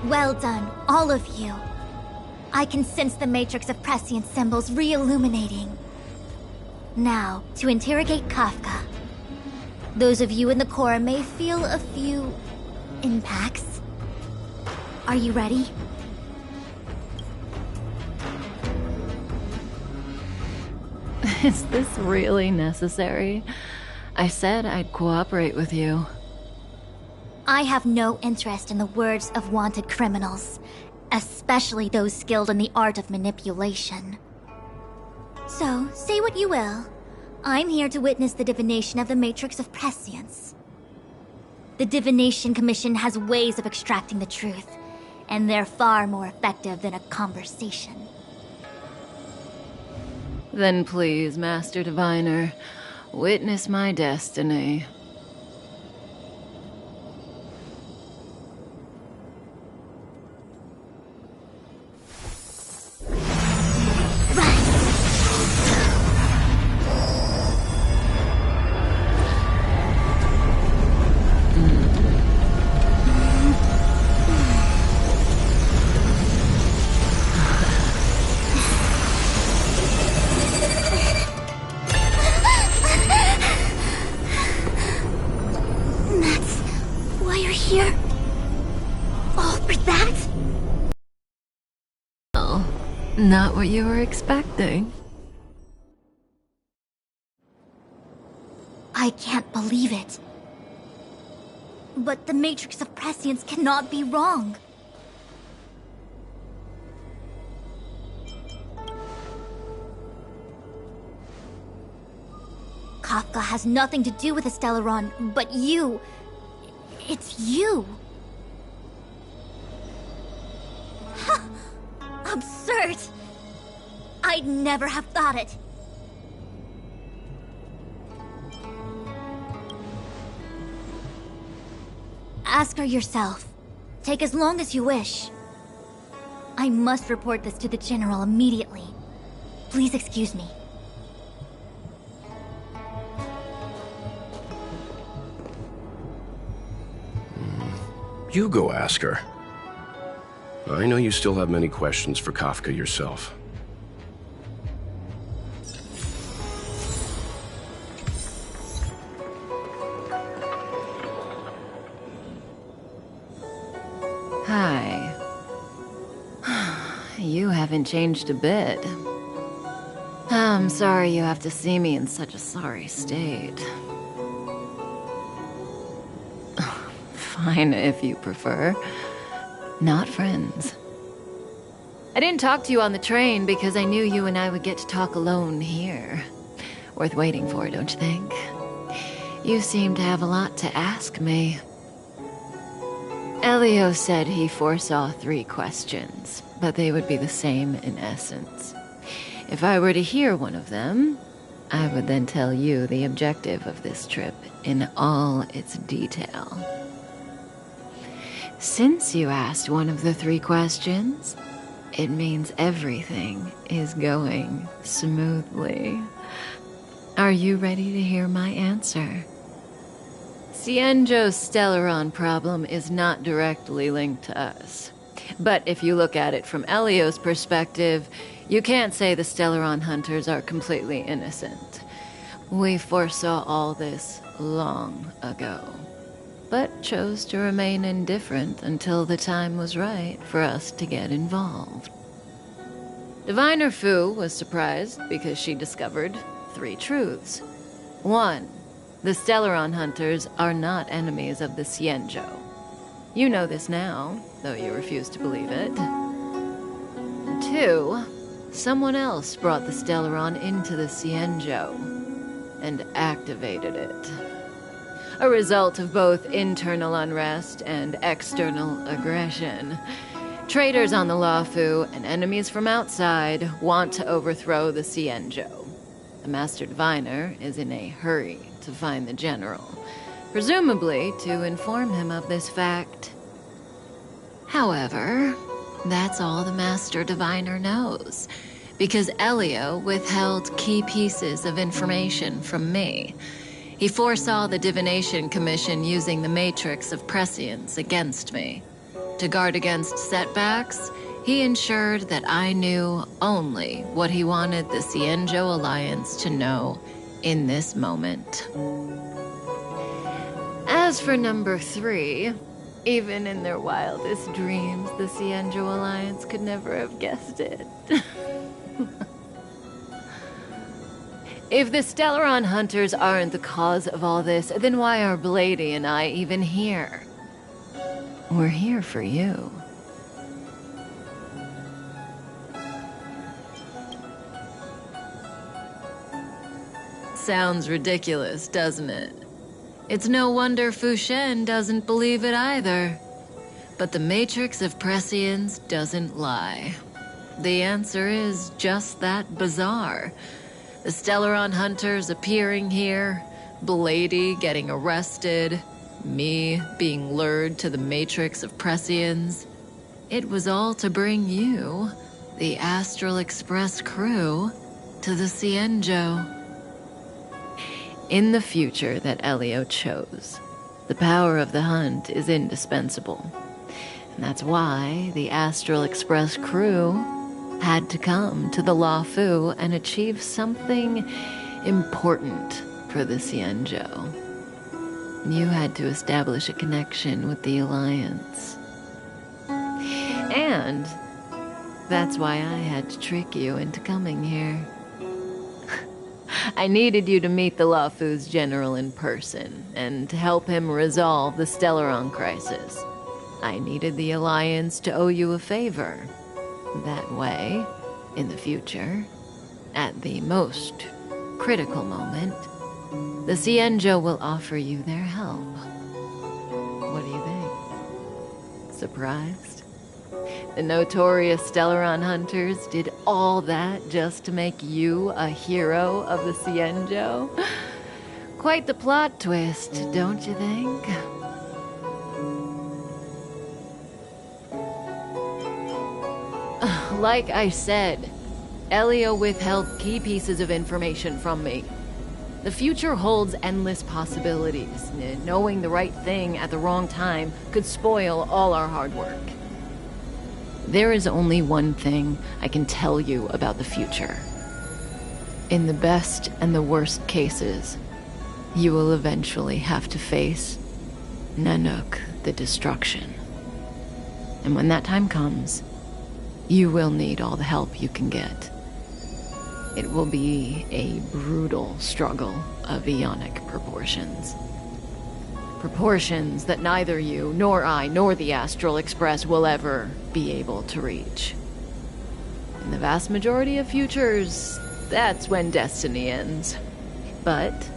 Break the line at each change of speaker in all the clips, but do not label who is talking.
Well done, all of you. I can sense the matrix of prescient symbols re-illuminating. Now, to interrogate Kafka. Those of you in the core may feel a few impacts. Are you ready?
Is this really necessary? I said I'd cooperate with you.
I have no interest in the words of wanted criminals, especially those skilled in the art of manipulation. So, say what you will. I'm here to witness the divination of the Matrix of Prescience. The Divination Commission has ways of extracting the truth, and they're far more effective than a conversation.
Then please, Master Diviner, witness my destiny. Not what you were expecting.
I can't believe it. But the Matrix of Prescience cannot be wrong. Kafka has nothing to do with the Stellaron, but you... It's you! Absurd! I'd never have thought it. Ask her yourself. Take as long as you wish. I must report this to the General immediately. Please excuse me.
You go ask her. I know you still have many questions for Kafka yourself.
Hi. You haven't changed a bit. I'm sorry you have to see me in such a sorry state. Fine, if you prefer. Not friends. I didn't talk to you on the train because I knew you and I would get to talk alone here. Worth waiting for, don't you think? You seem to have a lot to ask me. Elio said he foresaw 3 questions, but they would be the same in essence. If I were to hear one of them, I would then tell you the objective of this trip in all its detail. Since you asked one of the 3 questions, it means everything is going smoothly. Are you ready to hear my answer? Cienjo's Stellaron problem is not directly linked to us. But if you look at it from Elio's perspective, you can't say the Stellaron hunters are completely innocent. We foresaw all this long ago, but chose to remain indifferent until the time was right for us to get involved. Diviner Fu was surprised because she discovered 3 truths. 1. The Stellaron hunters are not enemies of the Cienjo. You know this now, though you refuse to believe it. 2. Someone else brought the Stellaron into the Cienjo and activated it. A result of both internal unrest and external aggression. Traitors on the Luofu and enemies from outside want to overthrow the Cienjo. The Master Diviner is in a hurry to find the General, presumably to inform him of this fact. However, that's all the Master Diviner knows, because Elio withheld key pieces of information from me. He foresaw the Divination Commission using the Matrix of Prescience against me. To guard against setbacks, he ensured that I knew only what he wanted the Cienjo Alliance to know in this moment. As for number 3, even in their wildest dreams, the Cienjo Alliance could never have guessed it. If the Stellaron Hunters aren't the cause of all this, then why are Blady and I even here? We're here for you. Sounds ridiculous, doesn't it? It's no wonder Fushen doesn't believe it either. But the Matrix of Prescience doesn't lie. The answer is just that bizarre. The Stellaron Hunters appearing here, Blady getting arrested, me being lured to the Matrix of Prescience. It was all to bring you, the Astral Express crew, to the Cienjo. In the future that Elio chose, the power of the hunt is indispensable. And that's why the Astral Express crew had to come to the Luofu and achieve something important for the Cienjo. You had to establish a connection with the Alliance. And that's why I had to trick you into coming here. I needed you to meet the Luofu's general in person and to help him resolve the Stellaron crisis. I needed the Alliance to owe you a favor. That way, in the future, at the most critical moment, the Cienjo will offer you their help. What do you think? Surprised? The notorious Stellaron Hunters did all that just to make you a hero of the Cienjo? Quite the plot twist, don't you think? Like I said, Elio withheld key pieces of information from me. The future holds endless possibilities. Knowing the right thing at the wrong time could spoil all our hard work. There is only one thing I can tell you about the future. In the best and the worst cases, you will eventually have to face Nanook the Destruction. And when that time comes, you will need all the help you can get. It will be a brutal struggle of eonic proportions. Proportions that neither you, nor I, nor the Astral Express will ever be able to reach. In the vast majority of futures, that's when destiny ends. But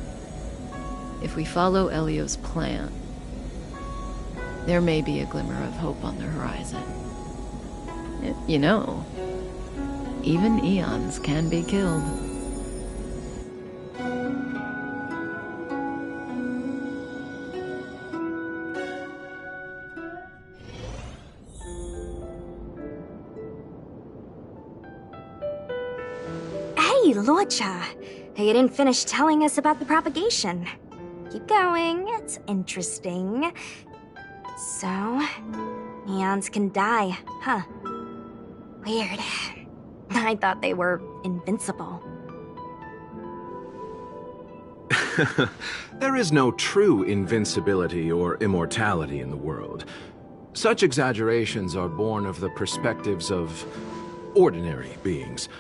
if we follow Elio's plan, there may be a glimmer of hope on the horizon. You know, even eons can be killed.
Hey, Luocha! You didn't finish telling us about the propagation. Keep going, it's interesting. So, eons can die, huh? Weird. I thought they were invincible.
There is no true invincibility or immortality in the world. Such exaggerations are born of the perspectives of ordinary beings.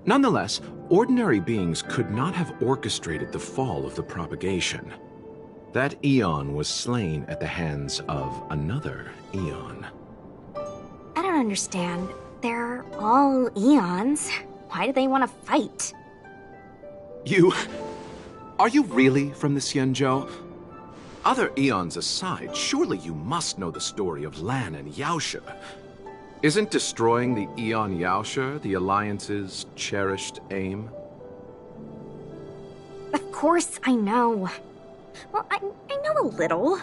Nonetheless, ordinary beings could not have orchestrated the fall of the propagation. That eon was slain at the hands of another eon.
I don't understand. They're all eons. Why do they want to fight?
Are you really from the Cienjo? Other eons aside, surely you must know the story of Lan and Yaoshe. Isn't destroying the Eon Yaoshe the Alliance's cherished aim?
Of course I know. Well, I know a little.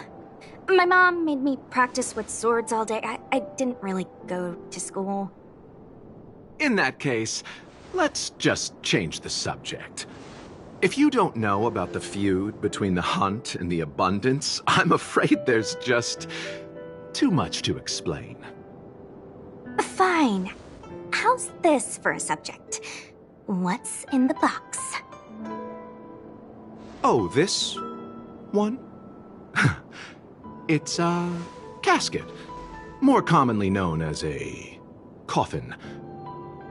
My mom made me practice with swords all day. I didn't really go to school.
In that case, let's just change the subject. If you don't know about the feud between the Hunt and the Abundance, I'm afraid there's just too much to explain.
Fine. How's this for a subject? What's in the box?
Oh, this one? It's a casket, more commonly known as a coffin.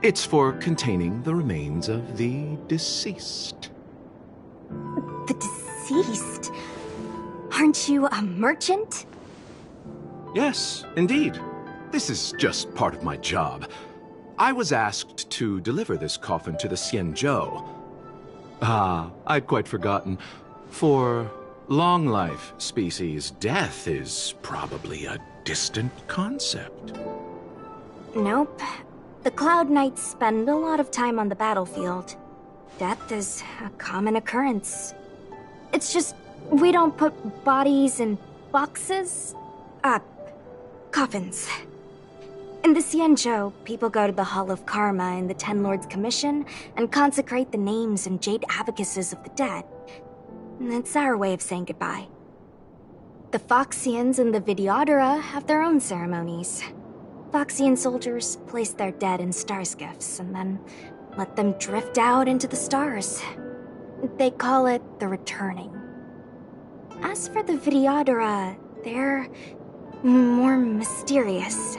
It's for containing the remains of the deceased.
The deceased? Aren't you a merchant?
Yes, indeed. This is just part of my job. I was asked to deliver this coffin to the Xianzhou. I'd quite forgotten. For long life species, death is probably a distant concept.
Nope. The Cloud Knights spend a lot of time on the battlefield. Death is a common occurrence. It's just, we don't put bodies in boxes. Coffins. In the Xianzhou, people go to the Hall of Karma in the Ten Lords Commission and consecrate the names and jade abacuses of the dead. It's our way of saying goodbye. The Foxians and the Videodora have their own ceremonies. Foxian soldiers place their dead in star skiffs and then let them drift out into the stars. They call it the returning. As for the Videodora, they're more mysterious.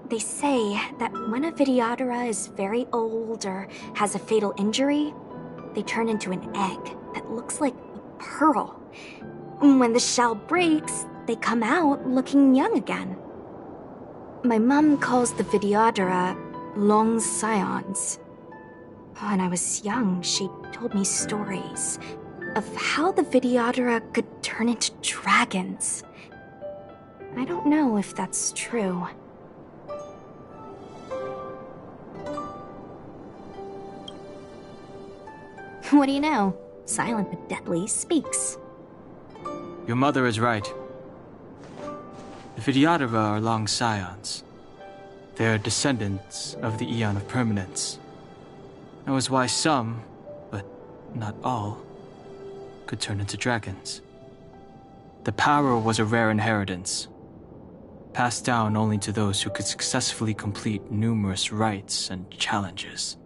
They say that when a Videodora is very old or has a fatal injury, they turn into an egg that looks like a pearl. When the shell breaks, they come out looking young again. My mom calls the Videodora long scions. When I was young, she told me stories of how the Videodora could turn into dragons. I don't know if that's true. What do you know? Silent but deadly speaks.
Your mother is right. The Videodora are long scions. They are descendants of the Eon of Permanence. That was why some, but not all, could turn into dragons. The power was a rare inheritance, passed down only to those who could successfully complete numerous rites and challenges.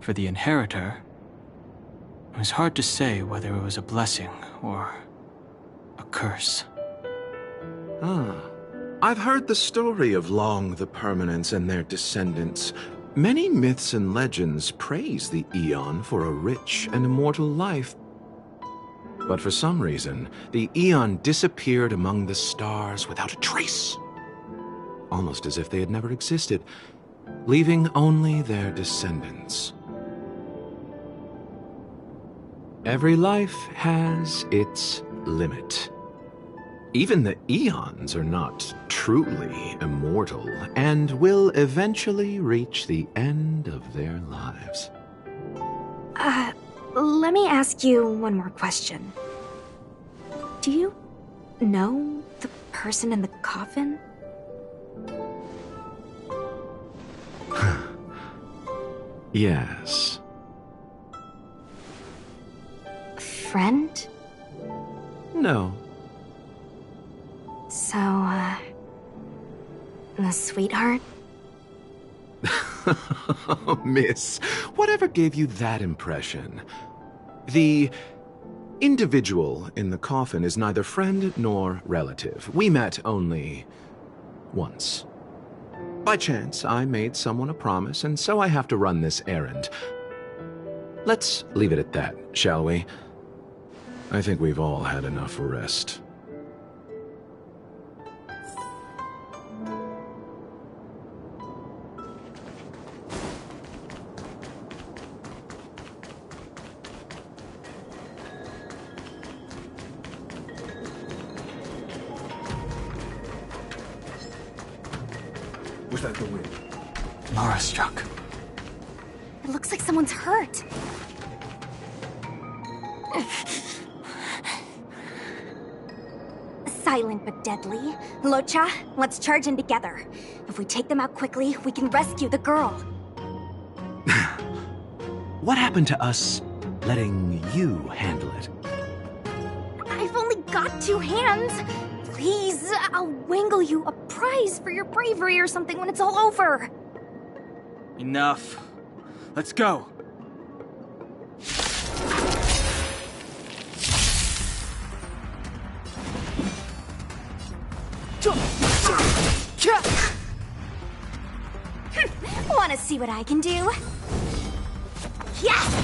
For the inheritor, it was hard to say whether it was a blessing or a curse.
I've heard the story of Long the Permanence and their descendants. Many myths and legends praise the Eon for a rich and immortal life. But for some reason, the Eon disappeared among the stars without a trace. Almost as if they had never existed, leaving only their descendants. Every life has its limit. Even the Eons are not truly immortal and will eventually reach the end of their lives.
Let me ask you one more question. Do you know the person in the coffin?
Yes.
Friend?
No.
So, a sweetheart?
Miss, whatever gave you that impression? The individual in the coffin is neither friend nor relative. We met only once. By chance, I made someone a promise, and so I have to run this errand. Let's leave it at that, shall we? I think we've all had enough rest.
Was that the wind?
Mara struck.
It looks like someone's hurt. Silent but deadly. Locha, let's charge in together. If we take them out quickly, we can rescue the girl.
What happened to us letting you handle it?
I've only got 2 hands. Please, I'll wangle you a prize for your bravery or something when it's all over.
Enough. Let's go.
Wanna see what I can do? Yeah!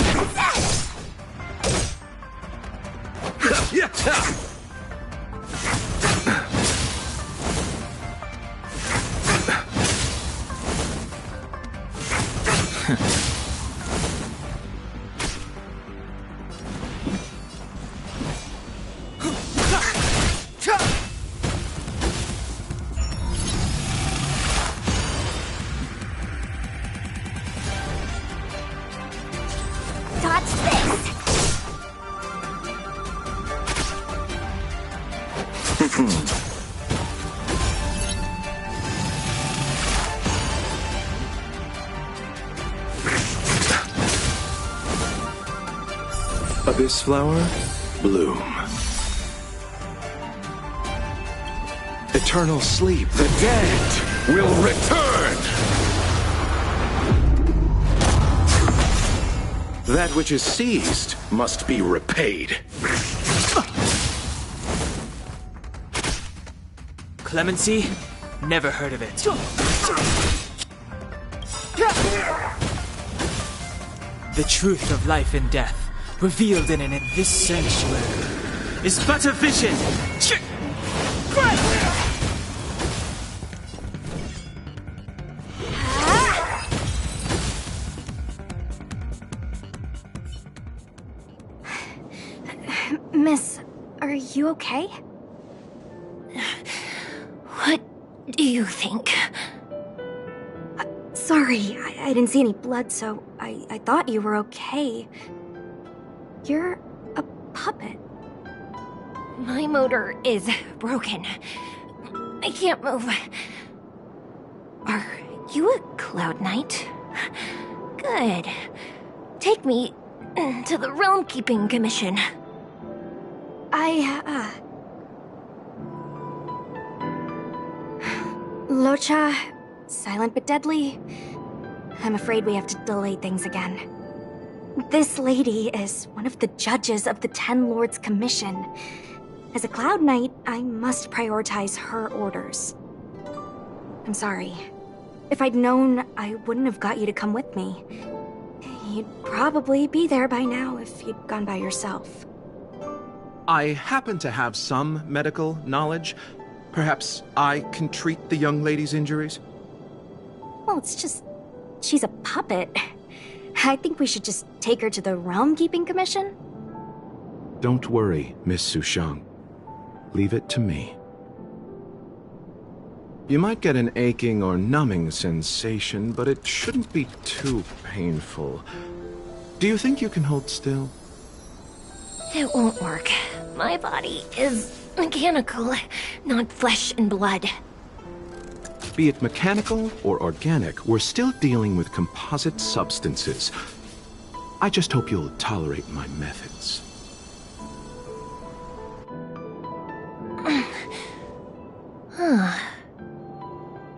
Dodge this!
Abyss flower, bloom. Eternal sleep.
The dead will return! That which is seized must be repaid.
Clemency? Never heard of it. The truth of life and death, revealed in this sanctuary, is but a vision.
Miss, are you okay?
What do you think?
Sorry, I didn't see any blood, so I thought you were okay. You're a puppet.
My motor is broken. I can't move. Are you a Cloud Knight? Good. Take me to the Realm Keeping Commission.
Locha, silent but deadly. I'm afraid we have to delay things again. This lady is one of the judges of the Ten Lords Commission. As a Cloud Knight, I must prioritize her orders. I'm sorry. If I'd known, I wouldn't have got you to come with me. You'd probably be there by now if you'd gone by yourself.
I happen to have some medical knowledge. Perhaps I can treat the young lady's injuries?
Well, it's just... she's a puppet. I think we should just take her to the Realm Keeping Commission.
Don't worry, Miss Sushang. Leave it to me. You might get an aching or numbing sensation, but it shouldn't be too painful. Do you think you can hold still?
It won't work. My body is mechanical, not flesh and blood.
Be it mechanical or organic, we're still dealing with composite substances. I just hope you'll tolerate my methods.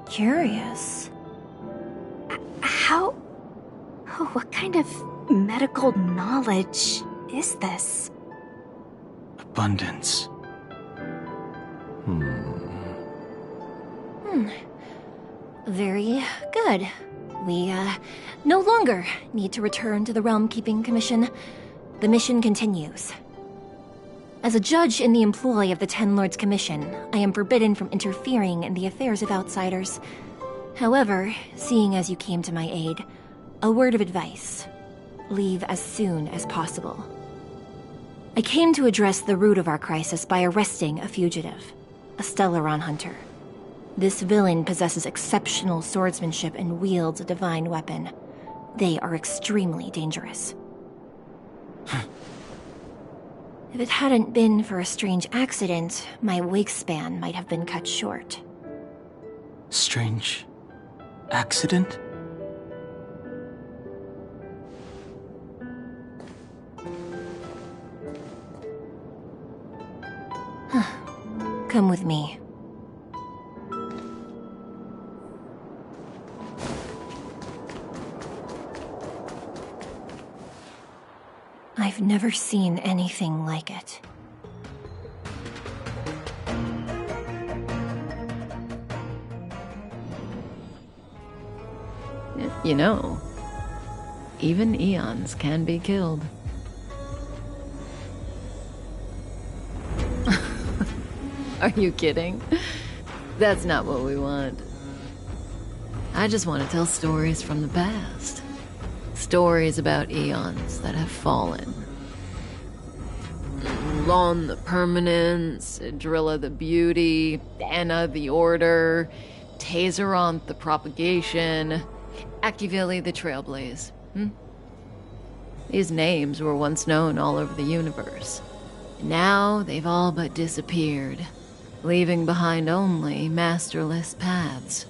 Curious.
How... oh, what kind of medical knowledge is this?
Abundance.
Very good. We, no longer need to return to the Realm Keeping Commission. The mission continues. As a judge in the employ of the Ten Lords Commission, I am forbidden from interfering in the affairs of outsiders. However, seeing as you came to my aid, a word of advice. Leave as soon as possible. I came to address the root of our crisis by arresting a fugitive, a Stellaron hunter. This villain possesses exceptional swordsmanship and wields a divine weapon. They are extremely dangerous. If it hadn't been for a strange accident, my wakespan might have been cut short.
Strange accident?
Come
Come with me. I've never seen anything like it.
You know, even eons can be killed. Are you kidding? That's not what we want. I just want to tell stories from the past. Stories about eons that have fallen. Lon the Permanence, Drilla the Beauty, Anna the Order, Tazeronth the Propagation, Akivili the Trailblaze. These names were once known all over the universe. Now they've all but disappeared, leaving behind only masterless paths.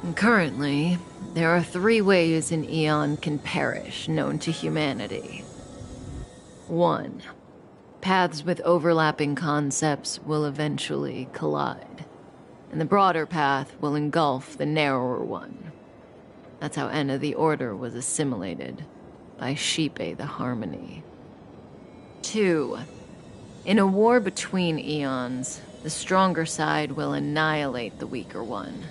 And currently, there are 3 ways an eon can perish known to humanity. 1. Paths with overlapping concepts will eventually collide, and the broader path will engulf the narrower one. That's how Enna the Order was assimilated by Sheepe the Harmony. 2. In a war between eons, the stronger side will annihilate the weaker one.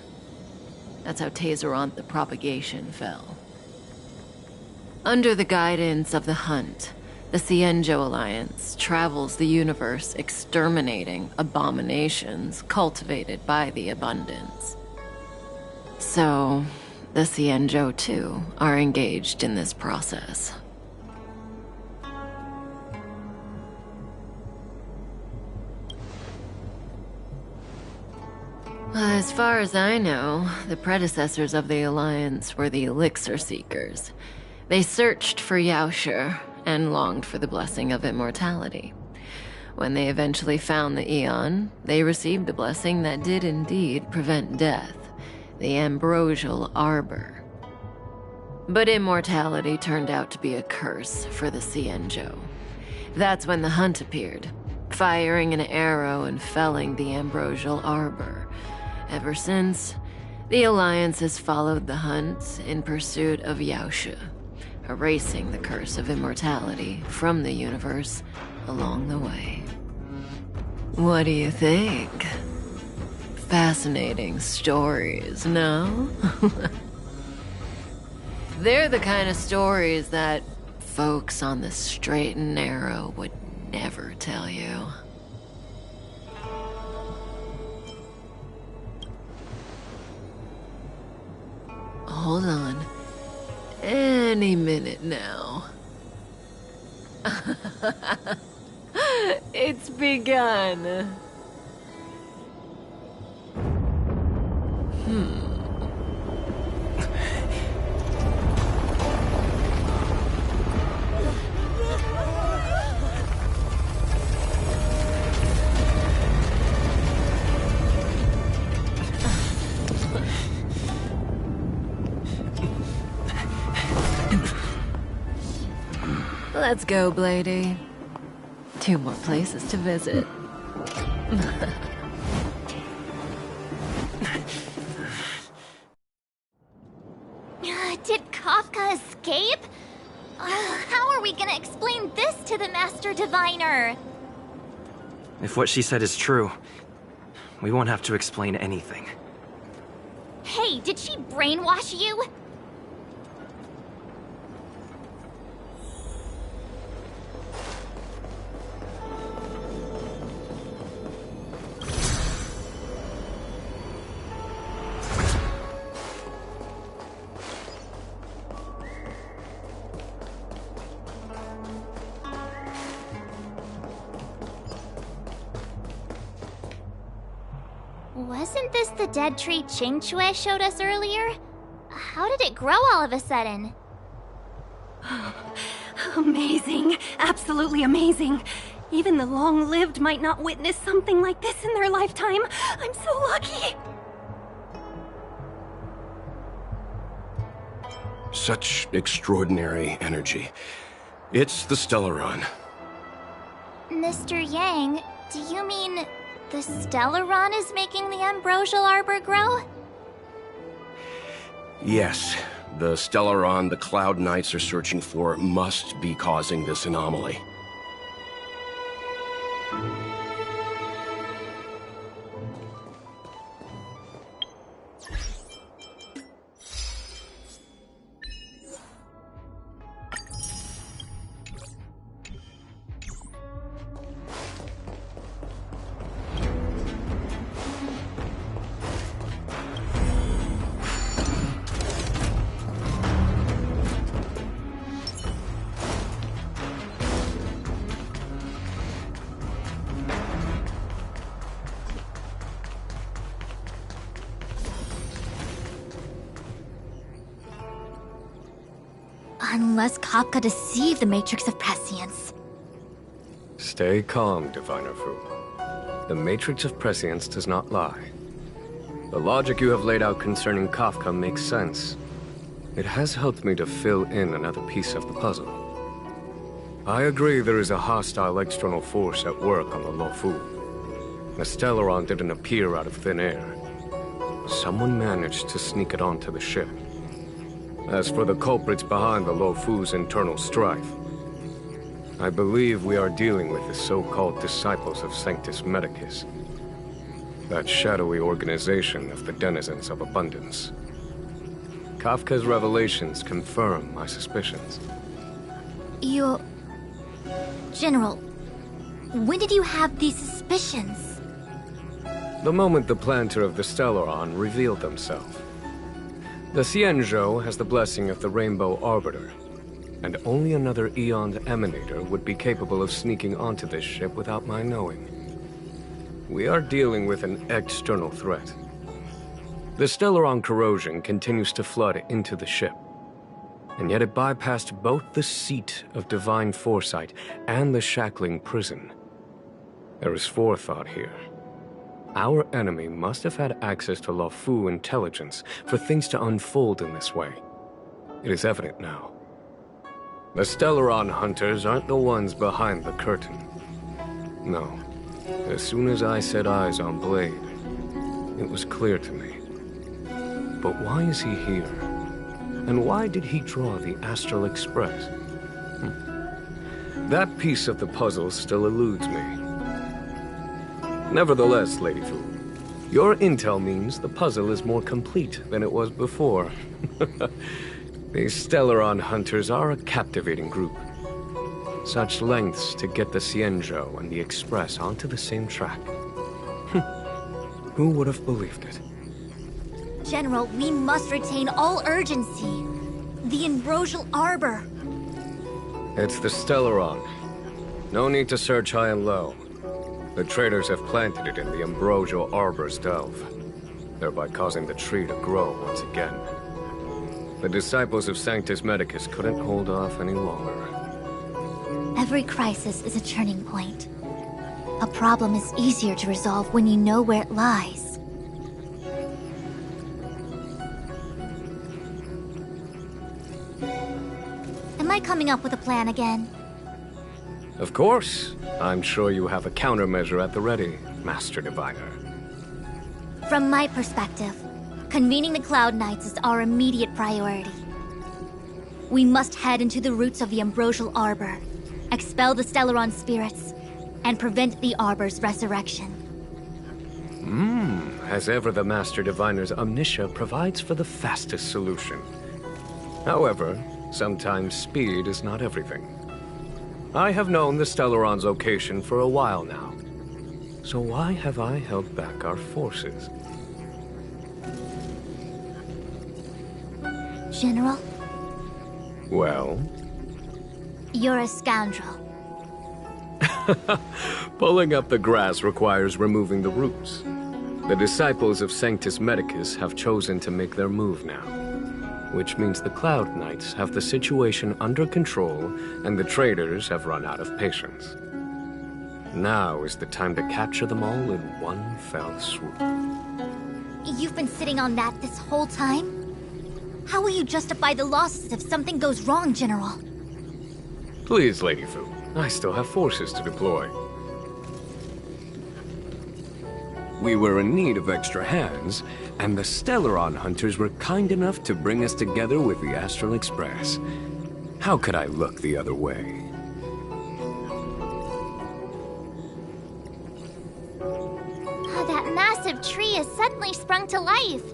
That's how Tazeronth the Propagation fell. Under the guidance of the Hunt, the Cienjo Alliance travels the universe exterminating abominations cultivated by the Abundance. So, the Cienjo, too, are engaged in this process. As far as I know, the predecessors of the Alliance were the Elixir Seekers. They searched for Yaoshi and longed for the blessing of immortality. When they eventually found the Eon, they received a blessing that did indeed prevent death, the Ambrosial Arbor. But immortality turned out to be a curse for the Cienjo. That's when the Hunt appeared, firing an arrow and felling the Ambrosial Arbor. Ever since, the Alliance has followed the Hunt in pursuit of Yaoshi, erasing the curse of immortality from the universe along the way. What do you think? Fascinating stories, no? They're the kind of stories that folks on the straight and narrow would never tell you. Hold on. Any minute now. It's begun. Let's go, Blady. 2 more places to visit.
Did Kafka escape? How are we gonna explain this to the Master Diviner?
If what she said is true, we won't have to explain anything.
Hey, did she brainwash you? Wasn't this the dead tree Qingque showed us earlier? How did it grow all of a sudden?
Amazing. Absolutely amazing. Even the long-lived might not witness something like this in their lifetime. I'm so lucky.
Such extraordinary energy. It's the Stellaron.
Mr. Yang, do you mean The Stellaron is making the Ambrosial Arbor grow?
Yes, the Stellaron the Cloud Knights are searching for must be causing this anomaly.
Unless Kafka deceived the Matrix of Prescience.
Stay calm, Diviner Fu. The Matrix of Prescience does not lie. The logic you have laid out concerning Kafka makes sense. It has helped me to fill in another piece of the puzzle. I agree there is a hostile external force at work on the Luofu. The Stellaron didn't appear out of thin air. Someone managed to sneak it onto the ship. As for the culprits behind the Luofu's internal strife, I believe we are dealing with the so-called Disciples of Sanctus Medicus. That shadowy organization of the denizens of abundance. Kafka's revelations confirm my suspicions.
General, when did you have these suspicions?
The moment the planter of the Stellaron revealed himself. The Xianzhou has the blessing of the Rainbow Arbiter, and only another Eon's Emanator would be capable of sneaking onto this ship without my knowing. We are dealing with an external threat. The Stellaron corrosion continues to flood into the ship, and yet it bypassed both the seat of divine foresight and the shackling prison. There is forethought here. Our enemy must have had access to Luofu intelligence for things to unfold in this way. It is evident now. The Stellaron hunters aren't the ones behind the curtain. No. As soon as I set eyes on Blade, it was clear to me. But why is he here? And why did he draw the Astral Express? That piece of the puzzle still eludes me. Nevertheless, Lady Fu, your intel means the puzzle is more complete than it was before. These Stellaron hunters are a captivating group. Such lengths to get the Xianzhou and the Express onto the same track. Who would have believed it?
General, we must retain all urgency. The Ambrosial Arbor.
It's the Stellaron. No need to search high and low. The traders have planted it in the Ambrosial Arbor's delve, thereby causing the tree to grow once again. The disciples of Sanctus Medicus couldn't hold off any longer.
Every crisis is a turning point. A problem is easier to resolve when you know where it lies. Am I coming up with a plan again?
Of course. I'm sure you have a countermeasure at the ready, Master Diviner.
From my perspective, convening the Cloud Knights is our immediate priority. We must head into the roots of the Ambrosial Arbor, expel the Stellaron spirits, and prevent the Arbor's resurrection.
As ever, the Master Diviner's omniscia provides for the fastest solution. However, sometimes speed is not everything. I have known the Stellaron's location for a while now. So why have I held back our forces?
General?
Well?
You're a scoundrel.
Pulling up the grass requires removing the roots. The disciples of Sanctus Medicus have chosen to make their move now, which means the Cloud Knights have the situation under control and the traders have run out of patience. Now is the time to capture them all in one fell swoop.
You've been sitting on that this whole time? How will you justify the losses if something goes wrong, General?
Please, Lady Fu. I still have forces to deploy. We were in need of extra hands, and the Stellaron hunters were kind enough to bring us together with the Astral Express. How could I look the other way?
Oh, that massive tree has suddenly sprung to life.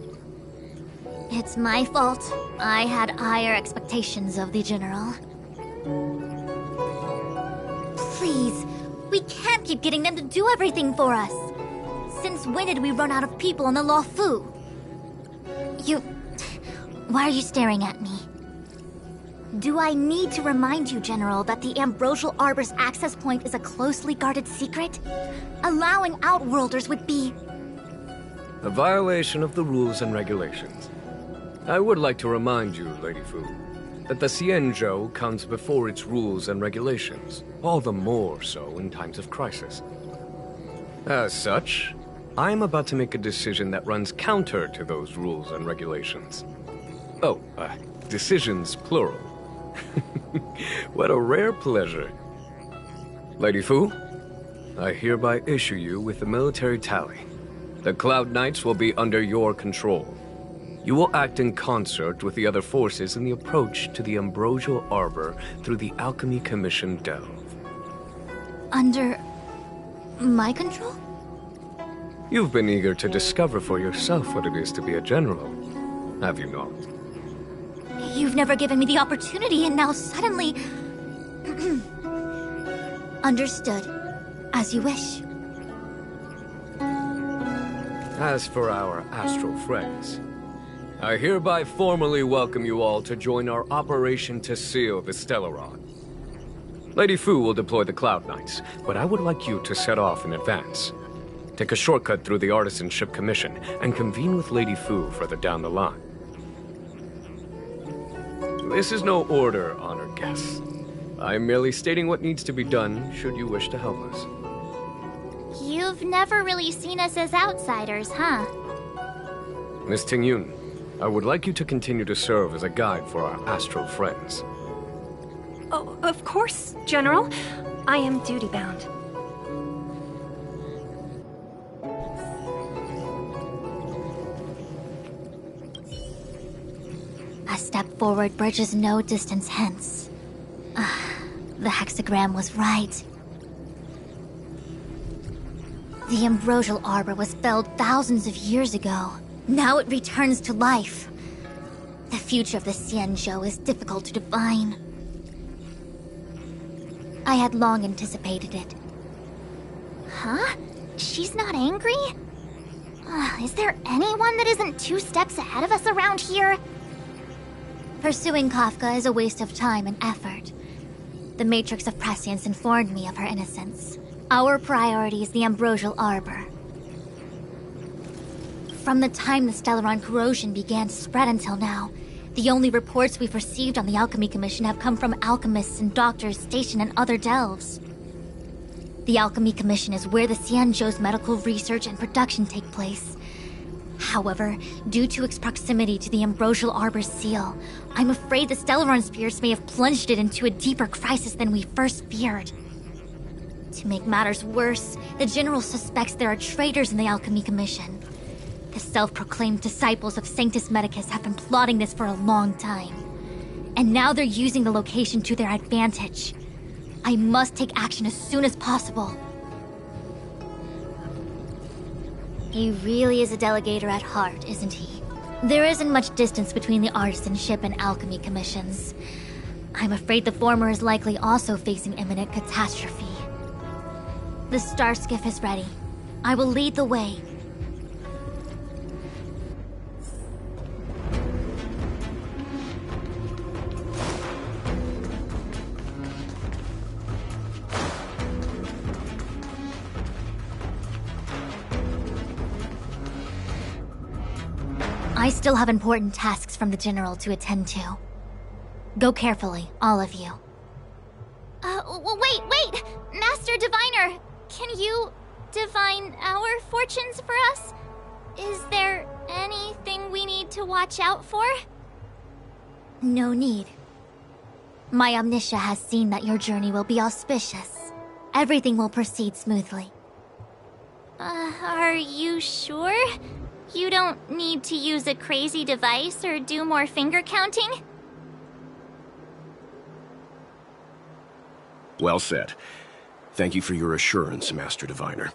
It's my fault. I had higher expectations of the General. Please, we can't keep getting them to do everything for us. Since when did we run out of people on the Luofu? Why are you staring at me? Do I need to remind you, General, that the Ambrosial Arbor's access point is a closely guarded secret? Allowing Outworlders would be...
A violation of the rules and regulations. I would like to remind you, Lady Fu, that the Xianzhou comes before its rules and regulations, all the more so in times of crisis. As such, I am about to make a decision that runs counter to those rules and regulations. Oh, decisions plural. What a rare pleasure. Lady Fu, I hereby issue you with the military tally. The Cloud Knights will be under your control. You will act in concert with the other forces in the approach to the Ambrosial Arbor through the Alchemy Commission Delve.
Under... my control?
You've been eager to discover for yourself what it is to be a general, have you not?
You've never given me the opportunity, and now suddenly... Understood. As you wish.
As for our astral friends, I hereby formally welcome you all to join our operation to seal the Stellaron. Lady Fu will deploy the Cloud Knights, but I would like you to set off in advance. Take a shortcut through the Artisanship Commission and convene with Lady Fu further down the line. This is no order, honored guests. I'm merely stating what needs to be done should you wish to help us.
You've never really seen us as outsiders, huh?
Miss Tingyun, I would like you to continue to serve as a guide for our astral friends.
Oh, of course, General. I am duty-bound.
A step forward bridges no distance hence. The hexagram was right. The Ambrosial Arbor was felled thousands of years ago. Now it returns to life. The future of the Xianzhou is difficult to define. I had long anticipated it. Huh? She's not angry? Is there anyone that isn't 2 steps ahead of us around here? Pursuing Kafka is a waste of time and effort. The Matrix of Prescience informed me of her innocence. Our priority is the Ambrosial Arbor. From the time the Stellaron corrosion began to spread until now, the only reports we've received on the Alchemy Commission have come from alchemists and doctors stationed in other delves. The Alchemy Commission is where the Xianzhou's medical research and production take place. However, due to its proximity to the Ambrosial Arbor's seal, I'm afraid the Stellaron spirits may have plunged it into a deeper crisis than we first feared. To make matters worse, the General suspects there are traitors in the Alchemy Commission. The self-proclaimed disciples of Sanctus Medicus have been plotting this for a long time. And now they're using the location to their advantage. I must take action as soon as possible. He really is a delegator at heart, isn't he? There isn't much distance between the Artisanship and Alchemy Commissions. I'm afraid the former is likely also facing imminent catastrophe. The star skiff is ready. I will lead the way. I still have important tasks from the General to attend to. Go carefully, all of you. Wait! Master Diviner! Can you divine our fortunes for us? Is there anything we need to watch out for? No need. My Omniscia has seen that your journey will be auspicious. Everything will proceed smoothly. Are you sure? You don't need to use a crazy device or do more finger counting?
Well said. Thank you for your assurance, Master Diviner.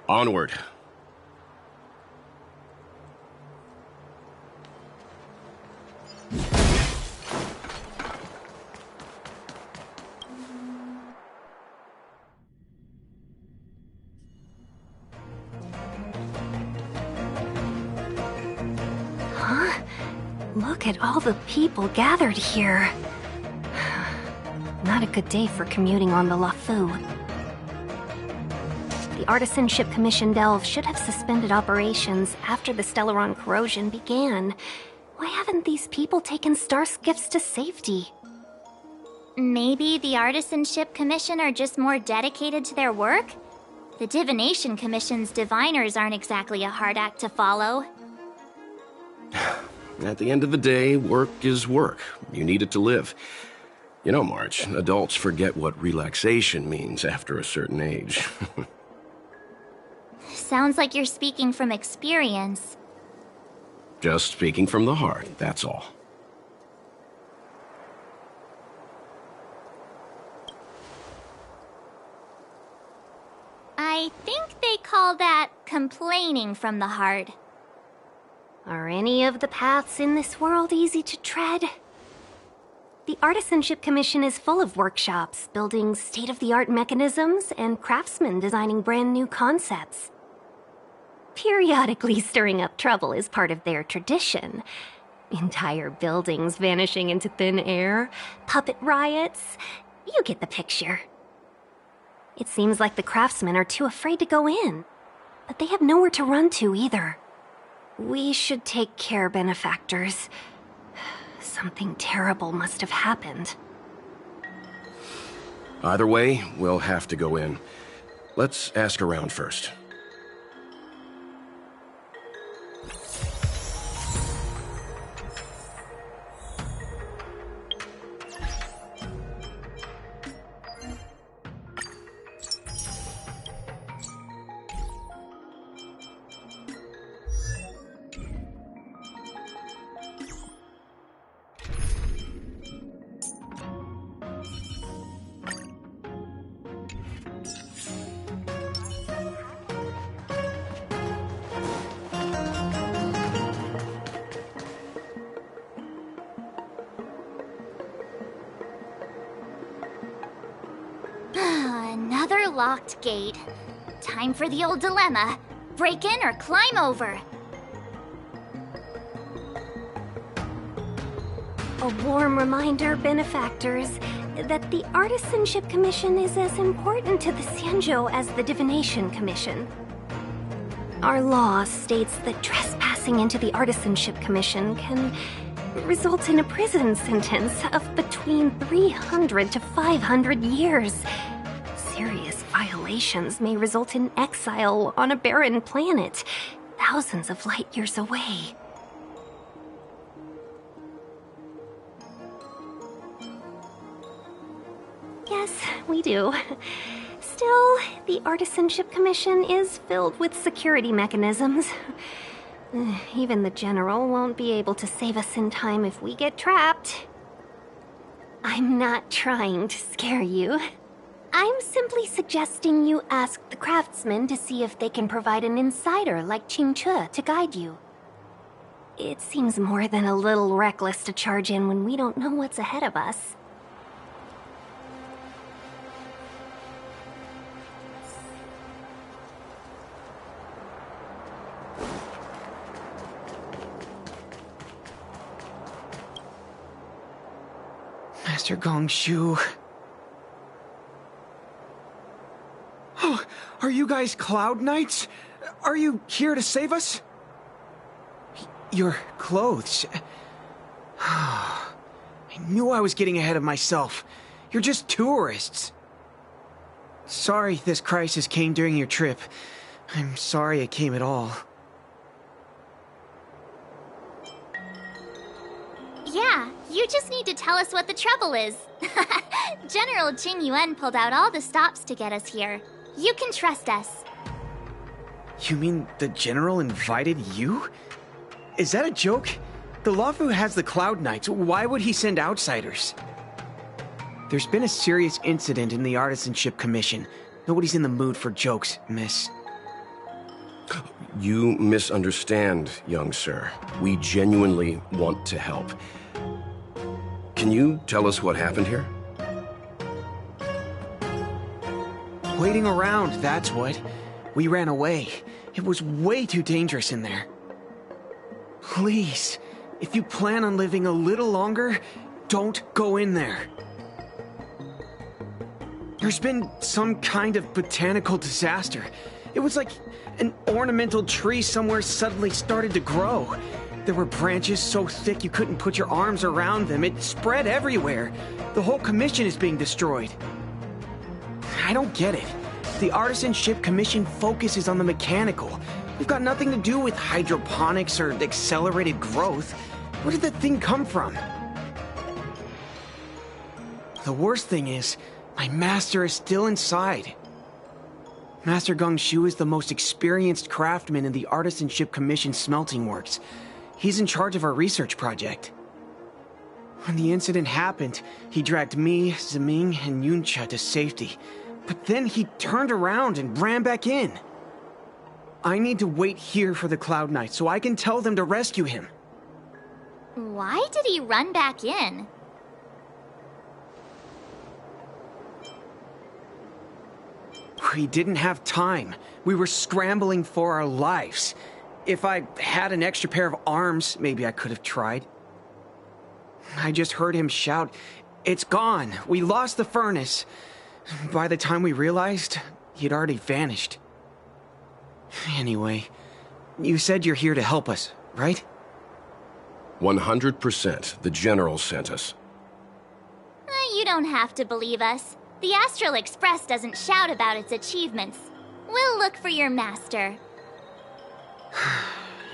Onward.
Huh? Look at all the people gathered here. Not a good day for commuting on the LaFu. The Artisanship Commission Delve should have suspended operations after the Stellaron corrosion began. Why haven't these people taken star skiffs to safety?
Maybe the Artisanship Commission are just more dedicated to their work? The Divination Commission's diviners aren't exactly a hard act to follow.
At the end of the day, work is work. You need it to live. You know, March, adults forget what relaxation means after a certain age.
Sounds like you're speaking from experience.
Just speaking from the heart, that's all.
I think they call that complaining from the heart.
Are any of the paths in this world easy to tread? The Artisanship Commission is full of workshops, building state-of-the-art mechanisms, and craftsmen designing brand new concepts. Periodically stirring up trouble is part of their tradition. Entire buildings vanishing into thin air, puppet riots. You get the picture. It seems like the craftsmen are too afraid to go in, but they have nowhere to run to either. We should take care, benefactors. Something terrible must have happened.
Either way, we'll have to go in. Let's ask around first.
Another locked gate. Time for the old dilemma. Break in or climb over.
A warm reminder, benefactors, that the Artisanship Commission is as important to the Xianzhou as the Divination Commission. Our law states that trespassing into the Artisanship Commission can result in a prison sentence of between 300 to 500 years. Serious violations may result in exile on a barren planet, thousands of light years away. Yes, we do. Still, the Artisanship Commission is filled with security mechanisms. Even the General won't be able to save us in time if we get trapped. I'm not trying to scare you. I'm simply suggesting you ask the craftsmen to see if they can provide an insider like Qingche to guide you. It seems more than a little reckless to charge in when we don't know what's ahead of us.
Master Gongshu. Oh, are you guys Cloud Knights? Are you here to save us? Your clothes. I knew I was getting ahead of myself. You're just tourists. Sorry this crisis came during your trip. I'm sorry it came at all.
Yeah, you just need to tell us what the trouble is. General Jing Yuan pulled out all the stops to get us here. You can trust us.
You mean the General invited you? Is that a joke? The Luofu has the Cloud Knights. Why would he send outsiders? There's been a serious incident in the Artisanship Commission. Nobody's in the mood for jokes, miss.
You misunderstand, young sir. We genuinely want to help. Can you tell us what happened here?
Waiting around, that's what. We ran away. It was way too dangerous in there. Please, if you plan on living a little longer, don't go in there. There's been some kind of botanical disaster. It was like an ornamental tree somewhere suddenly started to grow. There were branches so thick you couldn't put your arms around them. It spread everywhere. The whole commission is being destroyed. I don't get it. The Artisanship Commission focuses on the mechanical. We've got nothing to do with hydroponics or accelerated growth. Where did that thing come from? The worst thing is, my master is still inside. Master Gongshu is the most experienced craftsman in the Artisanship Commission smelting works. He's in charge of our research project. When the incident happened, he dragged me, Zeming, and Yuncha to safety. But then he turned around and ran back in. I need to wait here for the Cloud Knights so I can tell them to rescue him.
Why did he run back in?
We didn't have time. We were scrambling for our lives. If I had an extra pair of arms, maybe I could have tried. I just heard him shout, "It's gone! We lost the furnace!" By the time we realized, he'd already vanished. Anyway, you said you're here to help us, right?
100%. The General sent us.
You don't have to believe us. The Astral Express doesn't shout about its achievements. We'll look for your master.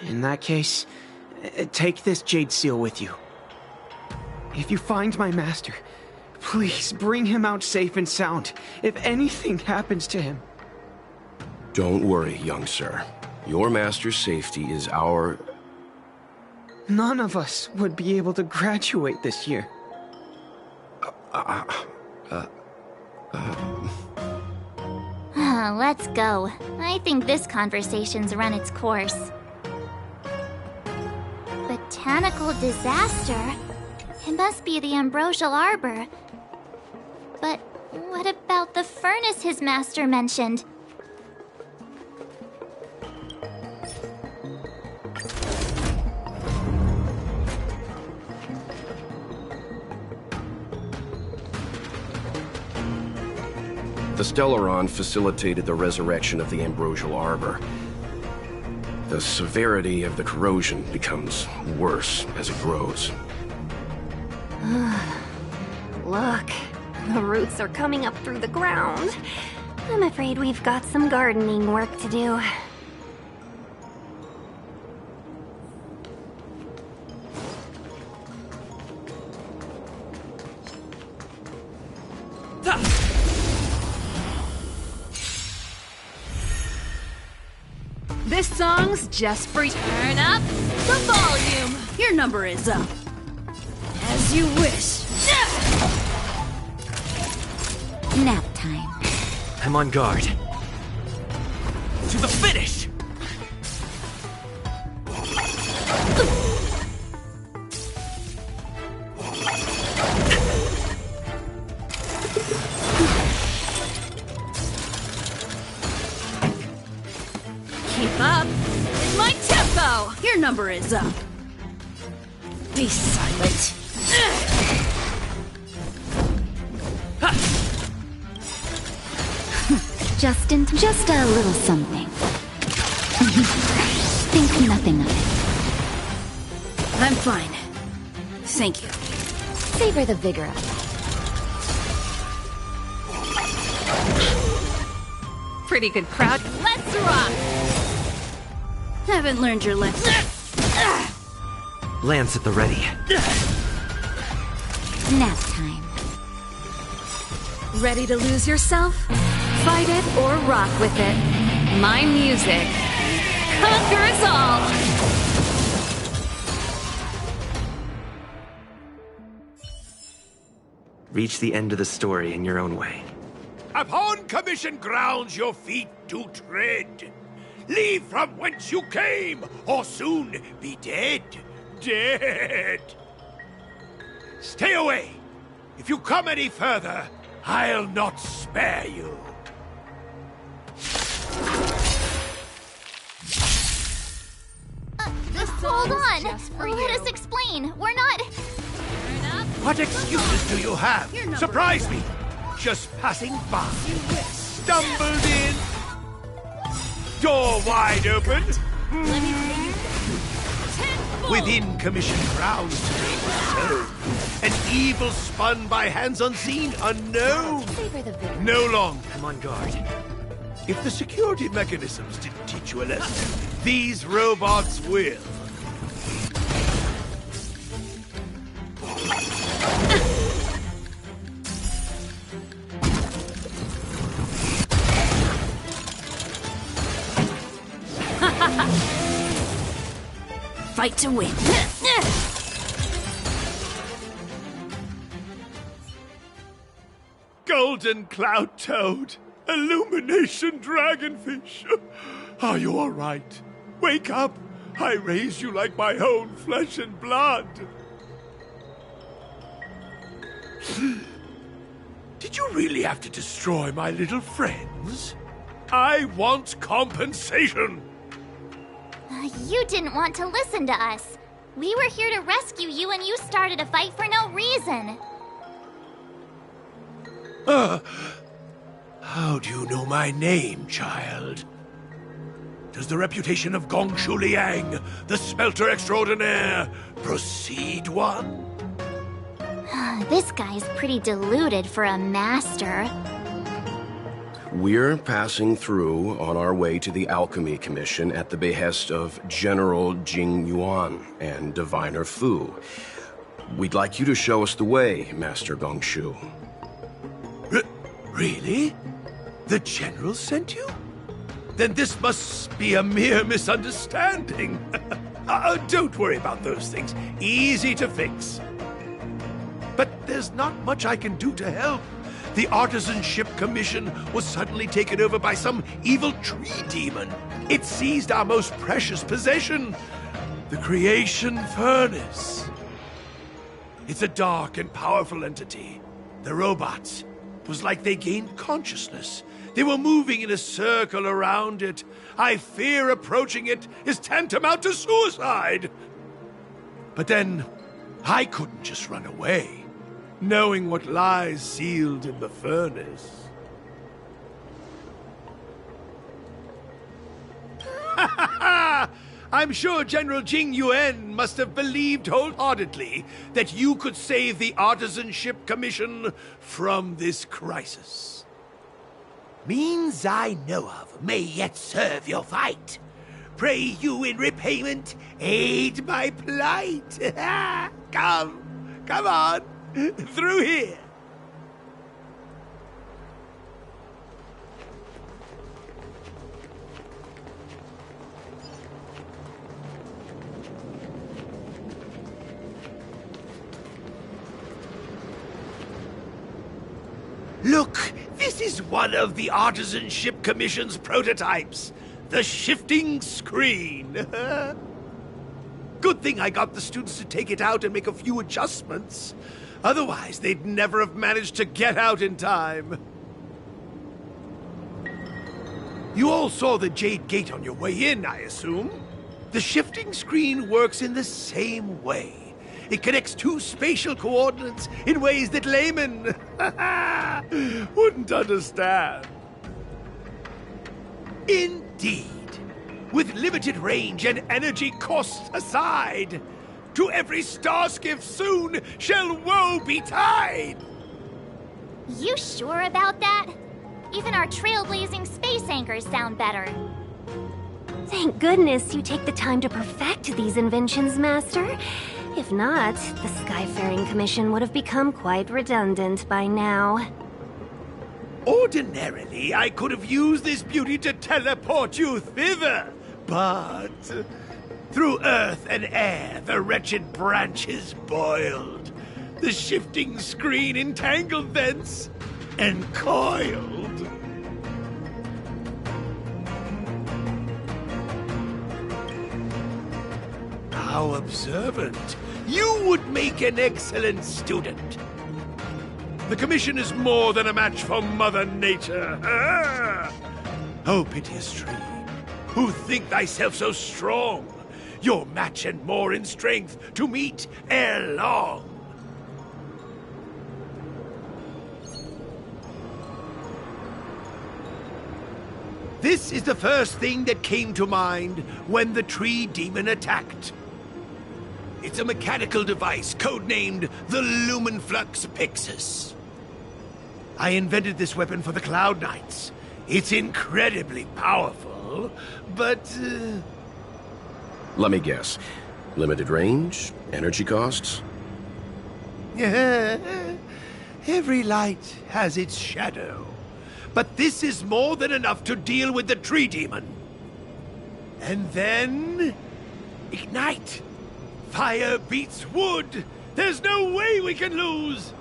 In that case, take this jade seal with you. If you find my master, please bring him out safe and sound, if anything happens to him.
Don't worry, young sir. Your master's safety is our...
None of us would be able to graduate this year.
Let's go. I think this conversation's run its course. Botanical disaster? It must be the Ambrosial Arbor. But what about the furnace his master mentioned?
The Stellaron facilitated the resurrection of the Ambrosial Arbor. The severity of the corrosion becomes worse as it grows.
Look, the roots are coming up through the ground. I'm afraid we've got some gardening work to do.
This song's just for you. Turn up the volume. Your number is up. As you wish.
Nap time.
I'm on guard. To the finish!
Keep up. It's my tempo. Your number is up. Be silent.
Just a little something. Think nothing of it.
I'm fine. Thank you.
Savor the vigor of it.
Pretty good crowd. Let's rock! Haven't learned your lesson.
Lance at the ready.
Nap time.
Ready to lose yourself? Fight it or rock with it. My music conquer us all!
Reach the end of the story in your own way.
Upon commission grounds your feet do tread. Leave from whence you came, or soon be dead. Dead. Stay away. If you come any further, I'll not spare you.
Hold on! Let us explain. We're not...
What excuses do you have? Surprise me! Just passing by. Stumbled in. Door wide open. Within commission grounds today was sown. An evil spun by hands unseen, unknown. No longer.
I'm on guard.
If the security mechanisms didn't teach you a lesson, these robots will.
Fight to win.
Golden Cloud Toad, Illumination Dragonfish. Are you all right? Wake up. I raised you like my own flesh and blood. Did you really have to destroy my little friends? I want compensation.
You didn't want to listen to us. We were here to rescue you and you started a fight for no reason.
How do you know my name, child? Does the reputation of Gongshu Liang, the smelter extraordinaire, precede one?
This guy's pretty deluded for a master.
We're passing through on our way to the Alchemy Commission at the behest of General Jing Yuan and Diviner Fu. We'd like you to show us the way, Master Gongshu.
Really? The General sent you? Then this must be a mere misunderstanding. Don't worry about those things. Easy to fix. But there's not much I can do to help. The Artisanship Commission was suddenly taken over by some evil tree demon. It seized our most precious possession, the Creation Furnace. It's a dark and powerful entity. The robots, it was like they gained consciousness. They were moving in a circle around it. I fear approaching it is tantamount to suicide. But then, I couldn't just run away, knowing what lies sealed in the furnace. I'm sure General Jing Yuan must have believed wholeheartedly that you could save the Artisanship Commission from this crisis. Means I know of may yet serve your fight. Pray you in repayment aid my plight. Come on. Through here. Look, this is one of the Artisanship Commission's prototypes. The shifting screen. Good thing I got the students to take it out and make a few adjustments. Otherwise, they'd never have managed to get out in time. You all saw the Jade Gate on your way in, I assume? The shifting screen works in the same way. It connects two spatial coordinates in ways that laymen wouldn't understand. Indeed. With limited range and energy costs aside, to every star skiff soon shall woe betide!
You sure about that? Even our trailblazing space anchors sound better.
Thank goodness you take the time to perfect these inventions, Master. If not, the Skyfaring Commission would have become quite redundant by now.
Ordinarily, I could have used this beauty to teleport you thither, But through earth and air, the wretched branches boiled. The shifting screen entangled thence and coiled. How observant. You would make an excellent student. The Commission is more than a match for Mother Nature. Ah! Oh, piteous tree, who think thyself so strong, your match and more in strength to meet ere long. This is the first thing that came to mind when the tree demon attacked. It's a mechanical device codenamed the Lumenflux Pixis. I invented this weapon for the Cloud Knights. It's incredibly powerful, but...
Let me guess. Limited range? Energy costs?
Every light has its shadow. But this is more than enough to deal with the tree demon. And then... ignite! Fire beats wood! There's no way we can lose!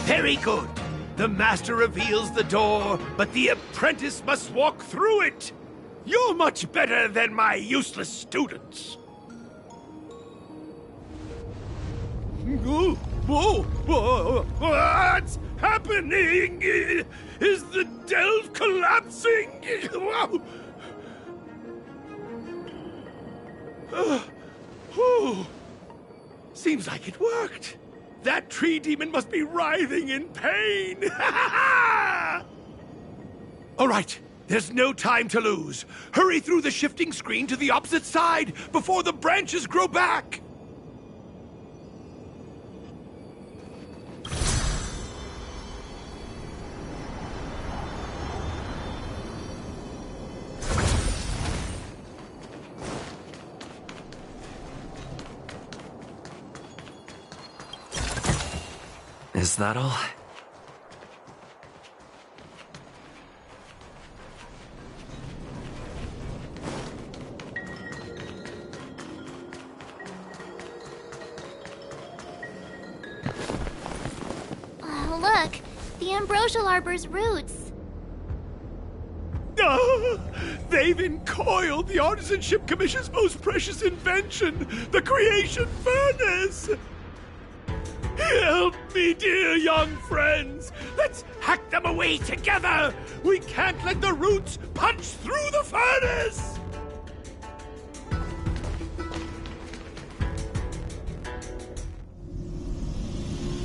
Very good. The master reveals the door, but the apprentice must walk through it. You're much better than my useless students. What's happening? Is the delve collapsing? Seems like it worked. That tree demon must be writhing in pain. All right, there's no time to lose. Hurry through the shifting screen to the opposite side before the branches grow back.
Is that all?
Oh, look! The ambrosial arbor's roots!
They've encoiled the Artisanship Commission's most precious invention, the Creation Furnace! Help me, dear young friends! Let's hack them away together! We can't let the roots punch through the furnace!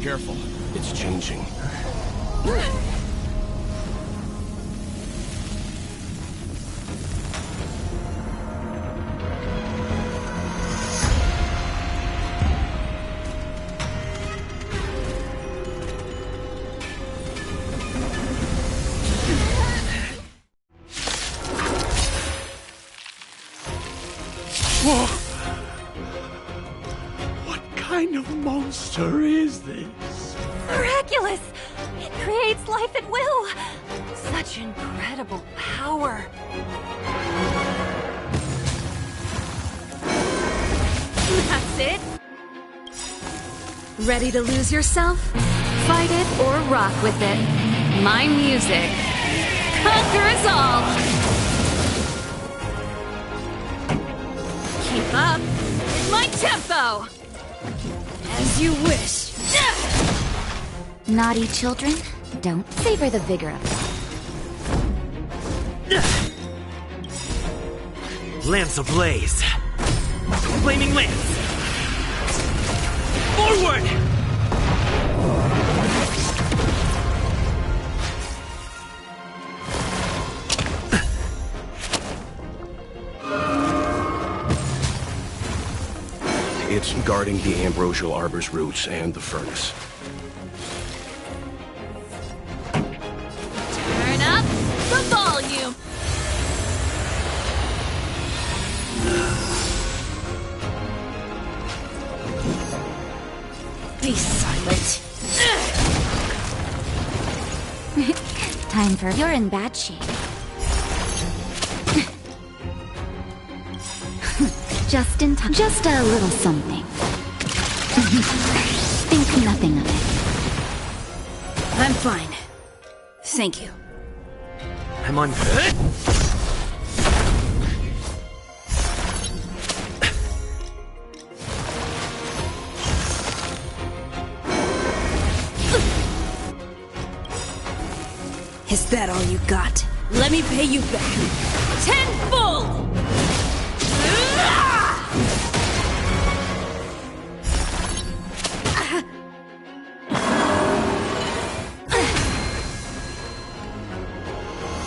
Careful. It's changing.
monster is this?
Miraculous! It creates life at will! Such incredible power!
That's it? Ready to lose yourself? Fight it or rock with it. My music. Conquer us all! Keep up. My tempo! As you wish.
Naughty children, don't savor the vigor of it.
Lance ablaze. Flaming lance. Forward!
It's guarding the ambrosial arbor's roots and the furnace.
Turn up the volume! Be silent.
Time for... You're in bad shape. Just in time. Just a little something. Think nothing of it.
I'm fine. Thank you.
I'm on.
Is that all you got? Let me pay you back. Tenfold!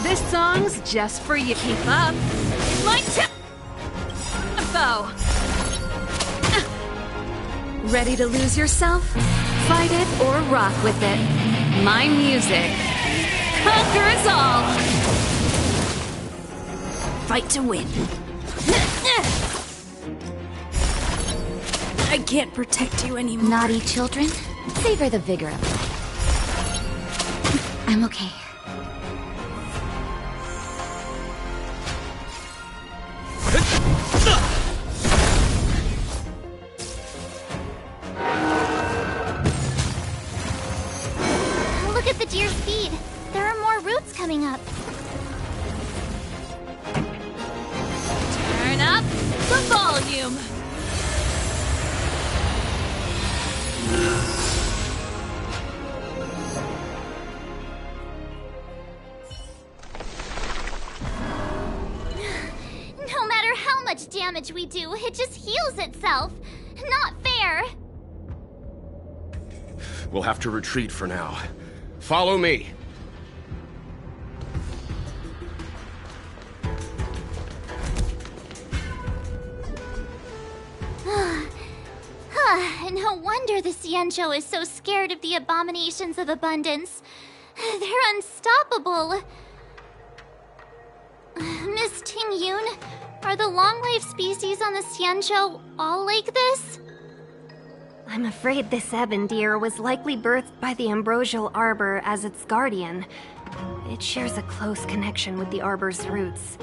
This song's just for you. Keep up. My tempo! Ready to lose yourself? Fight it or rock with it. My music. Conquer us all! Fight to win. I can't protect you anymore.
Naughty children, savor the vigor of it. I'm okay.
Look at the deer's feed. There are more roots coming up.
Turn up the volume.
No matter how much damage we do, it just heals itself. Not fair.
We'll have to retreat for now. Follow me.
No wonder the Xianzhou is so scared of the abominations of abundance. They're unstoppable. Miss Ting-Yun, are the long-life species on the Xianzhou all like this?
I'm afraid this ebon deer was likely birthed by the ambrosial arbor as its guardian. It shares a close connection with the arbor's roots.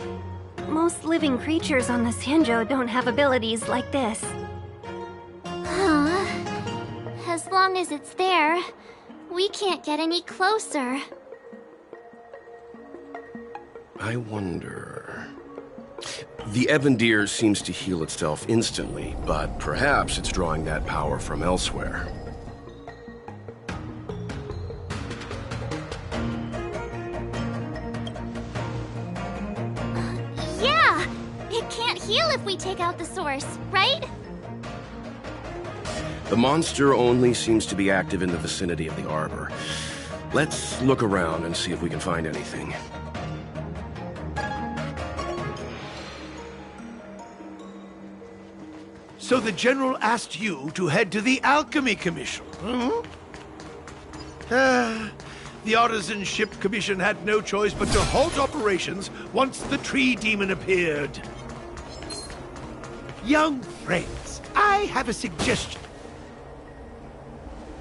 Most living creatures on the Xianzhou don't have abilities like this.
Huh. As long as it's there, we can't get any closer.
I wonder... The ebon deer seems to heal itself instantly, but perhaps it's drawing that power from elsewhere.
Yeah! It can't heal if we take out the source, right?
The monster only seems to be active in the vicinity of the arbor. Let's look around and see if we can find anything.
So the General asked you to head to the Alchemy Commission, hmm? The Artisanship Commission had no choice but to halt operations once the tree demon appeared. Young friends, I have a suggestion.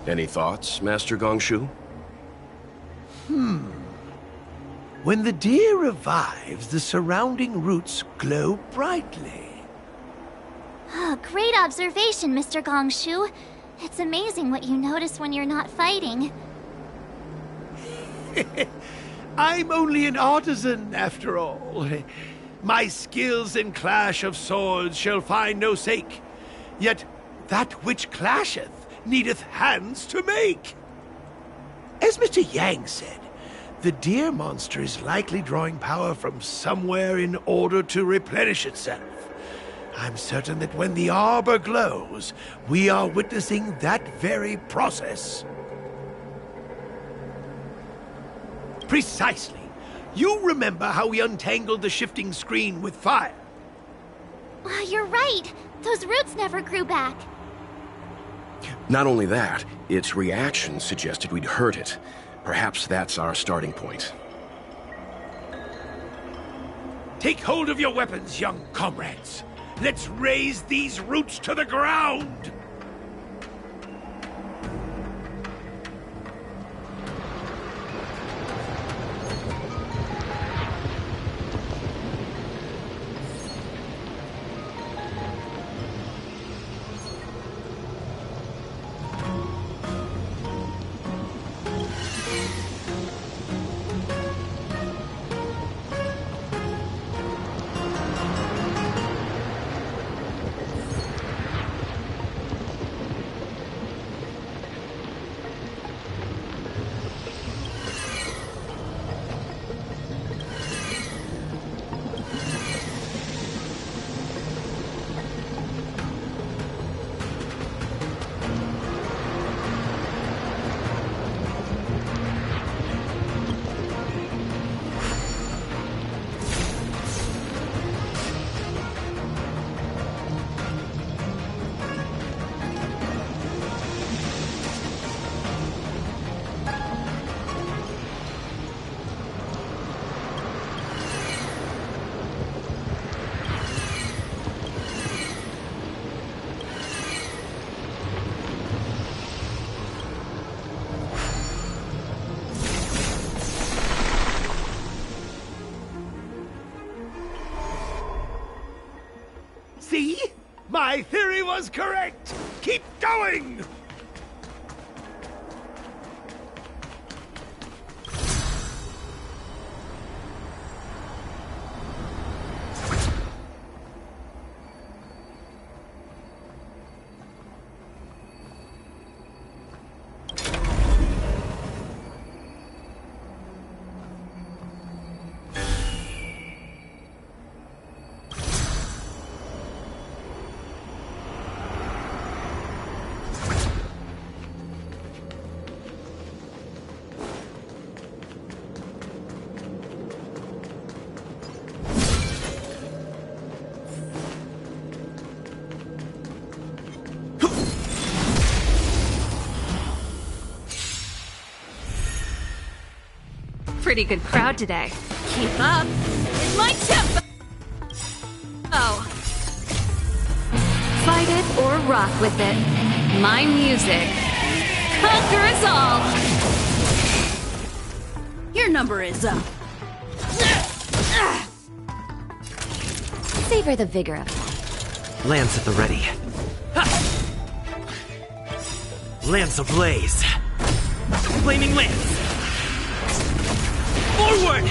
Any thoughts, Master Gongshu?
When the deer revives, the surrounding roots glow brightly.
Oh, great observation, Mr. Gongshu. It's amazing what you notice when you're not fighting.
I'm only an artisan, after all. My skills in clash of swords shall find no sake. Yet that which clasheth needeth hands to make. As Mr. Yang said, the deer monster is likely drawing power from somewhere in order to replenish itself. I'm certain that when the arbor glows, we are witnessing that very process. Precisely. You remember how we untangled the shifting screen with fire?
You're right. Those roots never grew back.
Not only that, its reaction suggested we'd hurt it. Perhaps that's our starting point.
Take hold of your weapons, young comrades. Let's raze these roots to the ground! See? My theory was correct! Keep going!
Pretty good crowd today. Keep up. It's my tempo. Oh. Fight it or rock with it. My music. Conquer us all. Your number is up.
Savor the vigor of life.
Lance at the ready. Ha! Lance ablaze. Flaming lance. Forward!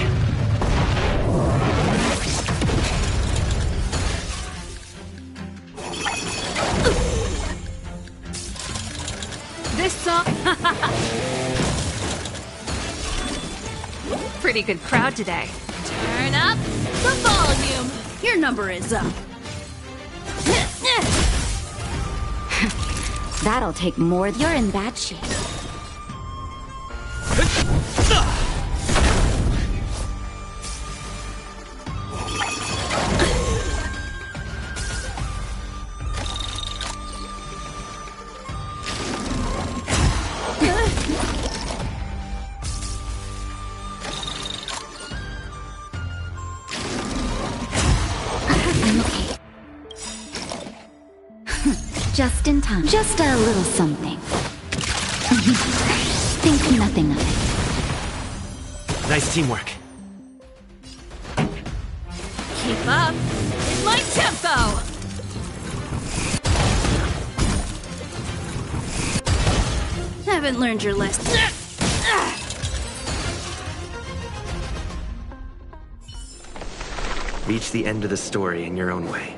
This song. Pretty good crowd today. Turn up the volume. Your number is up.
That'll take more. You're in bad shape. Just in time. Just a little something. Think nothing of it.
Nice teamwork.
Keep up with my tempo! Haven't learned your lesson.
Reach the end of the story in your own way.